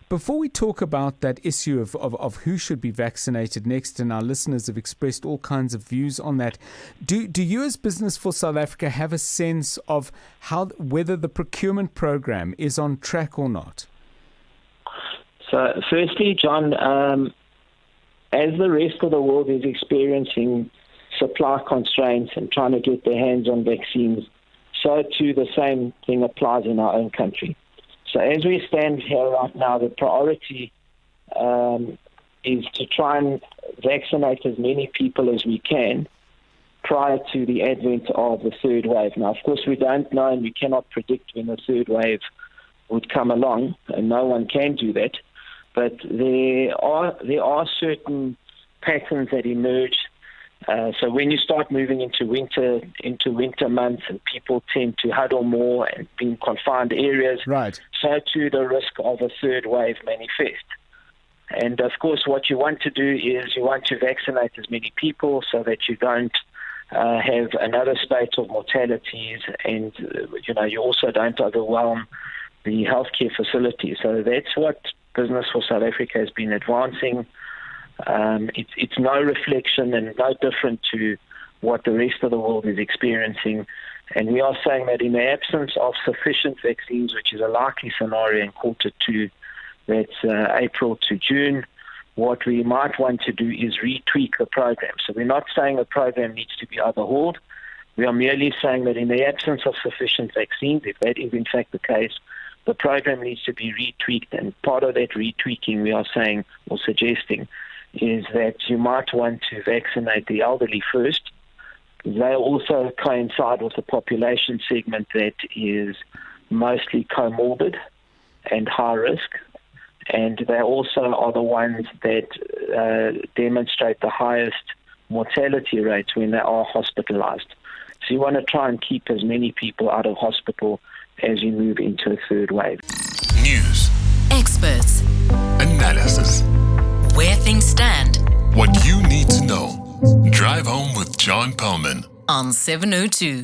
Before we talk about that issue of who should be vaccinated next, and our listeners have expressed all kinds of views on that, do you as Business for South Africa have a sense of whether the procurement program is on track or not? So firstly, John, as the rest of the world is experiencing supply constraints and trying to get their hands on vaccines, so too the same thing applies in our own country. So as we stand here right now, the priority is to try and vaccinate as many people as we can prior to the advent of the third wave. Now, of course, we don't know and we cannot predict when the third wave would come along, and no one can do that. But there are certain patterns that emerge. So when you start moving into winter months and people tend to huddle more and be in confined areas, right, so too the risk of a third wave manifest. And of course what you want to do is you want to vaccinate as many people so that you don't have another spate of mortalities, and you also don't overwhelm the healthcare facilities. So that's what Business for South Africa has been advancing. It's no reflection and no different to what the rest of the world is experiencing. And we are saying that in the absence of sufficient vaccines, which is a likely scenario in Q2, that's April to June, what we might want to do is retweak the program. So we're not saying the program needs to be overhauled. We are merely saying that in the absence of sufficient vaccines, if that is in fact the case, the program needs to be retweaked. And part of that retweaking we are saying or suggesting is that you might want to vaccinate the elderly first. They also coincide with a population segment that is mostly comorbid and high risk, and they also are the ones that demonstrate the highest mortality rates when they are hospitalized. So you want to try and keep as many people out of hospital as you move into a third wave. News, experts, analysis, where things stand. What you need to know. Drive home with John Perlman On 702.